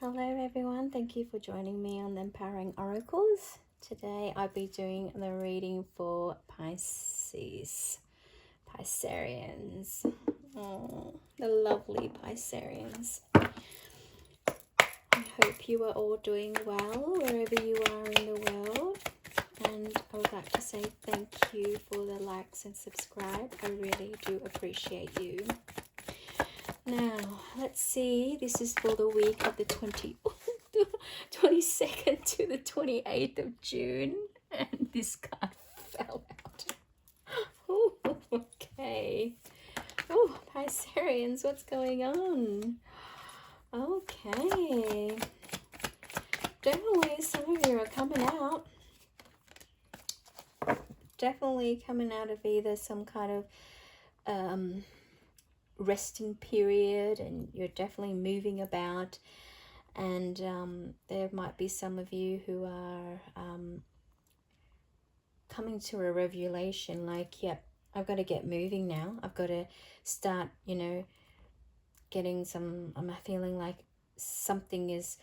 Hello everyone, thank you for joining me on the Empowering Oracles. Today I'll be doing the reading for Pisces, Pisceans. Oh, the lovely Pisceans. I hope you are all doing well wherever you are in the world. And I would like to say thank you for the likes and subscribe. I really do appreciate you. Now, let's see. This is for the week of the 22nd to the 28th of June. And this card fell out. Oh, okay. Oh, Pisceans, what's going on? Okay. Definitely some of you are coming out. Definitely coming out of either some kind of resting period, and you're definitely moving about, and there might be some of you who are coming to a revelation like, yep, I've got to get moving now. I've got to start, getting some, I'm feeling like something is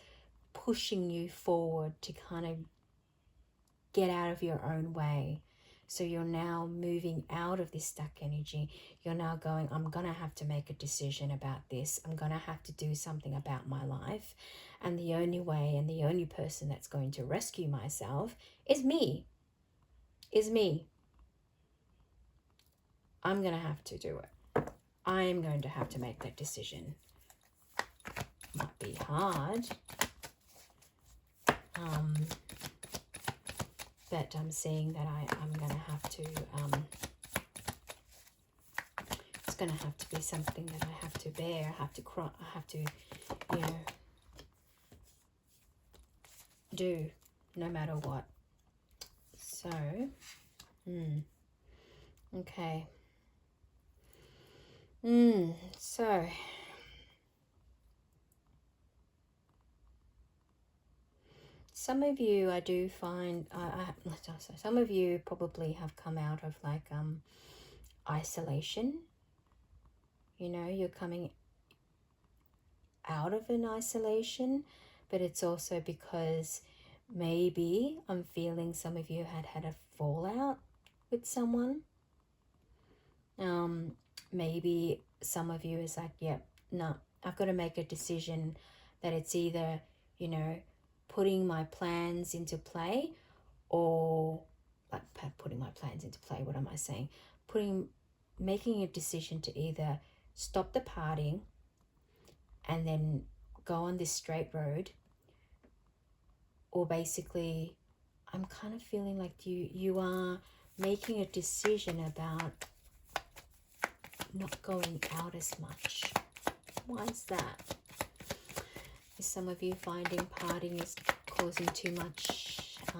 pushing you forward to kind of get out of your own way. So you're now moving out of this stuck energy. You're now going, I'm going to have to make a decision about this. I'm going to have to do something about my life. And the only way and the only person that's going to rescue myself is me. I'm going to have to do it. I am going to have to make that decision. Might be hard. But I'm seeing that I'm going to have to, it's going to have to be something that I have to bear, I have to cry, I have to, do no matter what. So, okay. So, some of you, I do find, some of you probably have come out of like isolation. You're coming out of an isolation, but it's also because maybe I'm feeling some of you had a fallout with someone. Maybe some of you is like, yep, no, I've got to make a decision that it's either, putting my plans into play, or like putting my plans into play, what am I saying? Making a decision to either stop the partying and then go on this straight road, or basically I'm kind of feeling like you are making a decision about not going out as much. Why is that? Is some of you finding partying is causing too much? I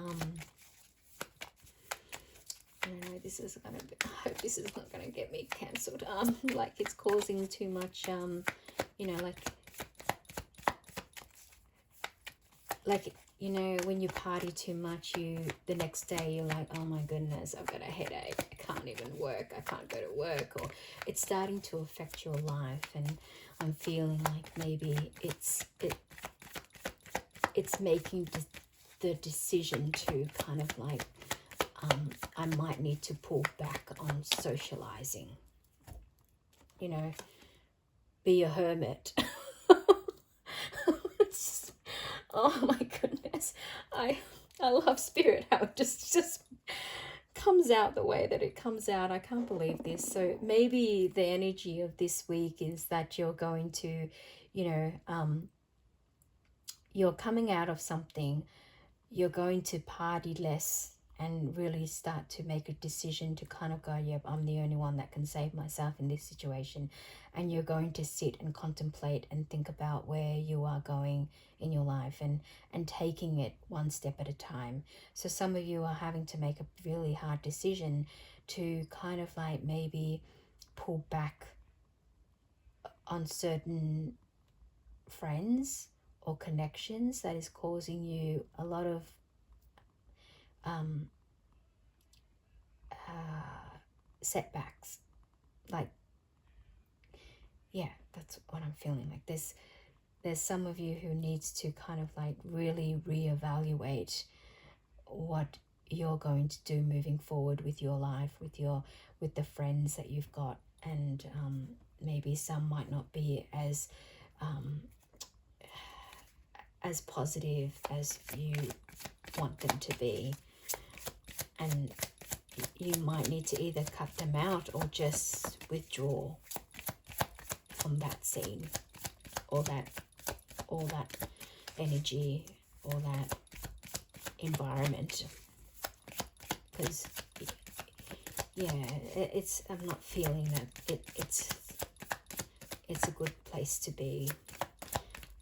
don't know. This is gonna be. I hope this is not gonna get me cancelled. Like it's causing too much. Like when you party too much, the next day you're like, oh my goodness, I've got a headache. I can't even work. I can't go to work, or it's starting to affect your life, and I'm feeling like maybe it's making the decision to kind of like, I might need to pull back on socializing. Be a hermit. Oh my goodness. I love spirit, how it just comes out the way that it comes out. I can't believe this. So maybe the energy of this week is that you're going to, you're coming out of something, you're going to party less and really start to make a decision to kind of go, yep, I'm the only one that can save myself in this situation. And you're going to sit and contemplate and think about where you are going in your life, and taking it one step at a time. So some of you are having to make a really hard decision to kind of like maybe pull back on certain friends or connections that is causing you a lot of setbacks. Like, yeah, that's what I'm feeling like. there's some of you who needs to kind of like really reevaluate what you're going to do moving forward with your life, with the friends that you've got, and maybe some might not be as positive as you want them to be, and you might need to either cut them out or just withdraw from that scene, or that energy, or that environment, because yeah, I'm not feeling that it's a good place to be,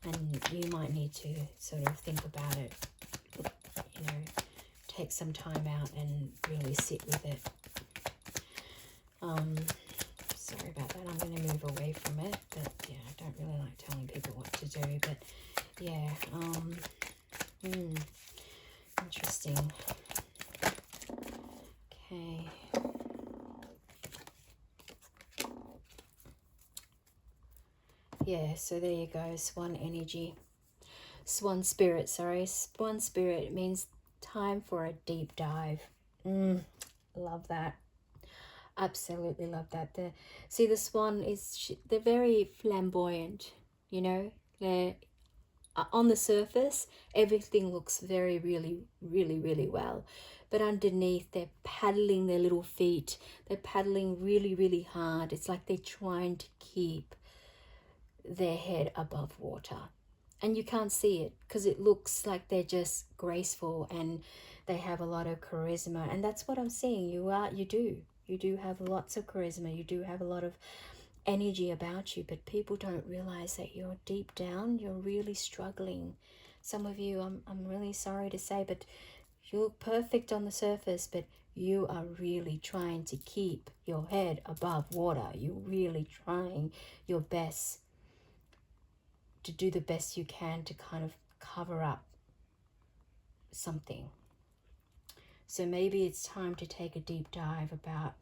and you might need to sort of think about it, you know, take some time out and really sit with it. Sorry about that, I'm going to move away from it, but yeah, I don't really like telling people what to do, but yeah, interesting. Okay. Yeah, so there you go, Swan energy. Swan spirit, sorry. Swan spirit means time for a deep dive. Love that. Absolutely love that. See, the swan they're very flamboyant, you know. They're on the surface, everything looks very, really, really, really well. But underneath, they're paddling their little feet. They're paddling really, really hard. It's like they're trying to keep their head above water. And you can't see it because it looks like they're just graceful and they have a lot of charisma. And that's what I'm seeing. You do have lots of charisma. You do have a lot of energy about you, but people don't realize that you're deep down, you're really struggling. Some of you, I'm really sorry to say, but you look perfect on the surface, but you are really trying to keep your head above water. You're really trying your best to do the best you can to kind of cover up something. So maybe it's time to take a deep dive about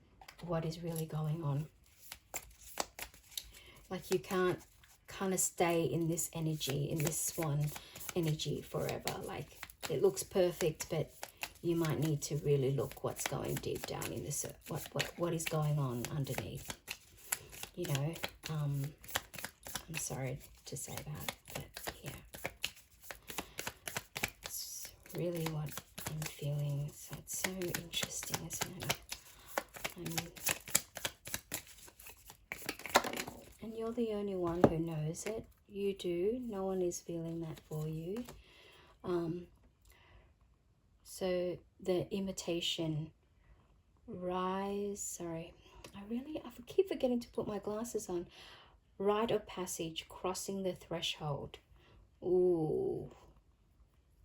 what is really going on. Like, you can't kind of stay in this energy, in this swan energy forever. Like, it looks perfect, but you might need to really look what's going deep down in this, what is going on underneath. You know, I'm sorry to say that, but yeah, it's really what I'm feeling. So it's so interesting, isn't it? And you're the only one who knows it. You do. No one is feeling that for you. So the imitation rise, sorry, I keep forgetting to put my glasses on. Rite of passage, crossing the threshold. Ooh.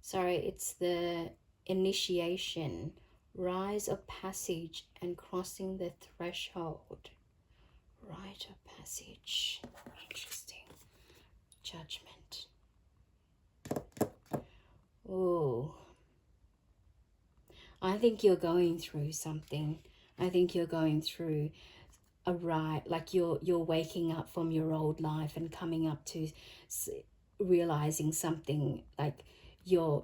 Sorry, it's the initiation, rise of passage and crossing the threshold. Rite of passage. Interesting. Judgment. Ooh. I think you're going through something. I think you're going through a rite, like you're waking up from your old life and coming up to realizing something, like you're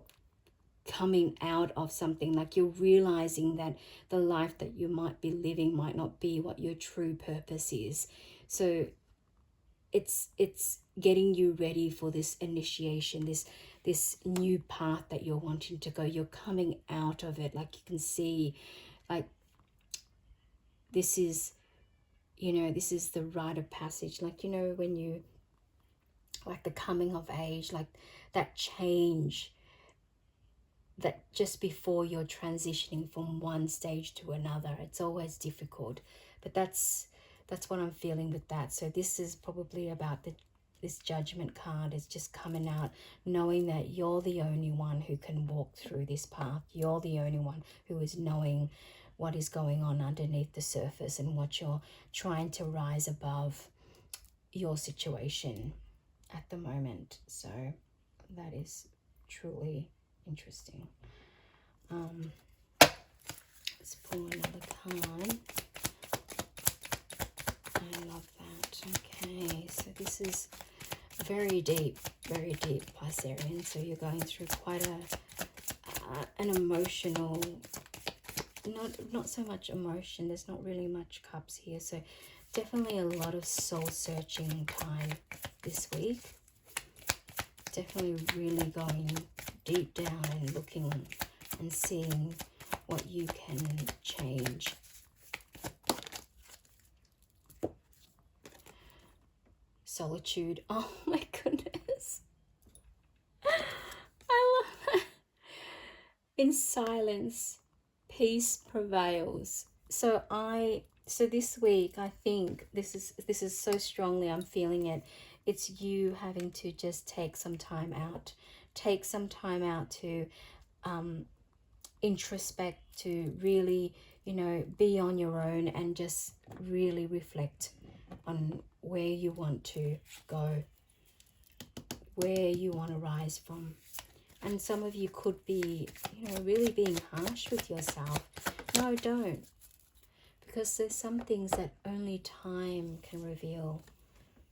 coming out of something, like you're realizing that the life that you might be living might not be what your true purpose is. So it's getting you ready for this initiation, this new path that you're wanting to go. You're coming out of it. Like, you can see, like, this is, you know, this is the rite of passage. Like, you know, when you, like, the coming of age, like that change, that just before you're transitioning from one stage to another, it's always difficult. But that's what I'm feeling with that. So this is probably about this judgment card is just coming out, knowing that you're the only one who can walk through this path. You're the only one who is knowing what is going on underneath the surface and what you're trying to rise above your situation at the moment. So that is truly interesting. Let's pull another card. I love that. Okay, so this is very deep Piscean. So you're going through quite an emotional, not so much emotion, there's not really much cups here, so definitely a lot of soul searching time this week. Definitely really going deep down and looking and seeing what you can change. Solitude. Oh my goodness. I love that. In silence, peace prevails. So this week, I think this is so strongly, I'm feeling it. It's you having to just take some time out. Take some time out to introspect, to really, be on your own and just really reflect on where you want to go, where you want to rise from. And some of you could be, really being harsh with yourself. No, don't. Because there's some things that only time can reveal,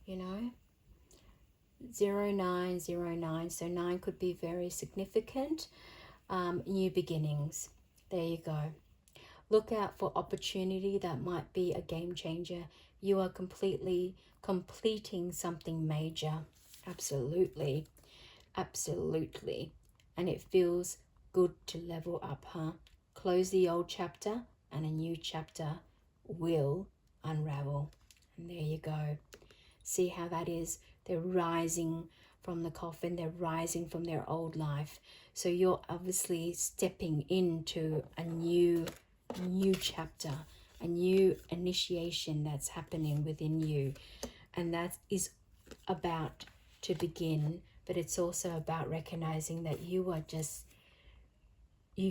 0909. So 9 could be very significant. New beginnings. There you go. Look out for opportunity that might be a game changer. You are completing something major. Absolutely. Absolutely. And it feels good to level up, huh? Close the old chapter and a new chapter will unravel. And there you go. See how that is? They're rising from the coffin. They're rising from their old life. So you're obviously stepping into a new chapter, a new initiation that's happening within you. And that is about to begin, but it's also about recognizing that you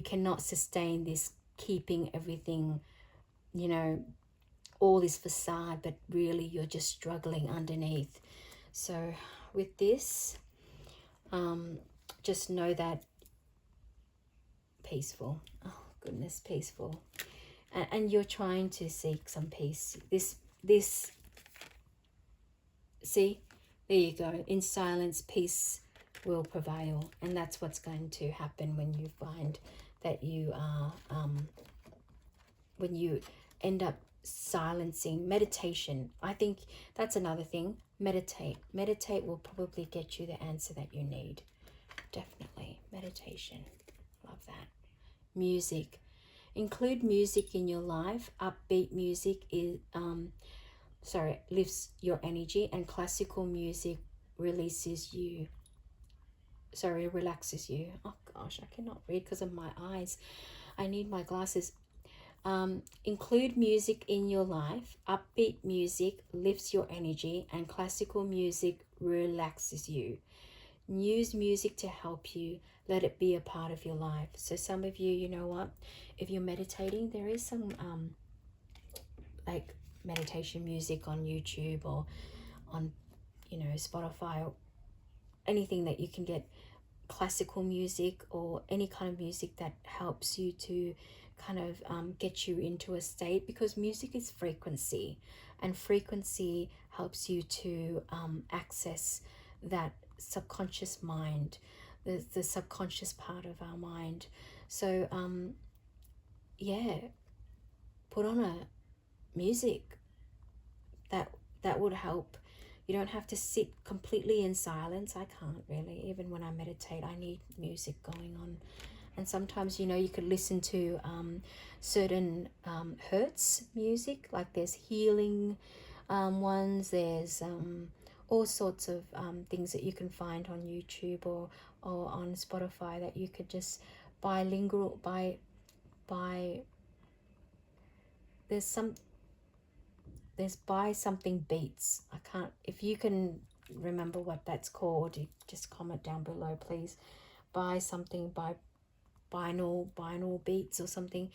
cannot sustain this, keeping everything, all this facade, but really you're just struggling underneath. So with this, just know that peaceful. Oh goodness, peaceful. And you're trying to seek some peace. This, see, there you go. In silence, peace will prevail. And that's what's going to happen when you find that you are, when you end up silencing. Meditation. I think that's another thing. Meditate. Meditate will probably get you the answer that you need. Definitely. Meditation. Love that. Music. Include music in your life. Upbeat music lifts your energy, and classical music relaxes you. Oh gosh, I cannot read because of my eyes. I need my glasses. Include music in your life. Upbeat music lifts your energy, and classical music relaxes you. Use music to help you. Let it be a part of your life. So some of you, you know what? If you're meditating, there is some like meditation music on YouTube or on, Spotify, or anything that you can get, classical music or any kind of music that helps you to kind of get you into a state, because music is frequency, and frequency helps you to access that subconscious mind, the subconscious part of our mind. So put on a music that would help. You don't have to sit completely in silence. I can't really. Even when I meditate, I need music going on. And sometimes, you could listen to certain hertz music, like there's healing ones, there's all sorts of things that you can find on YouTube or on Spotify that you could just bilingual, there's buy something beats. I can't, if you can remember what that's called, you just comment down below, please. Buy something by binaural beats or something.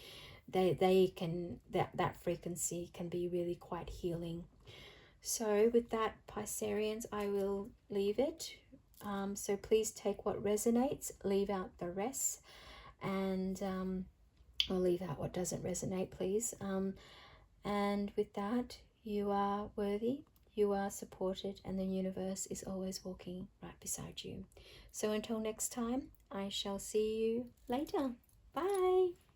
They can, that frequency can be really quite healing. So with that, Pisceans, I will leave it. So please take what resonates, leave out the rest, and or leave out what doesn't resonate, please. And with that, you are worthy, you are supported, and the universe is always walking right beside you. So until next time, I shall see you later. Bye.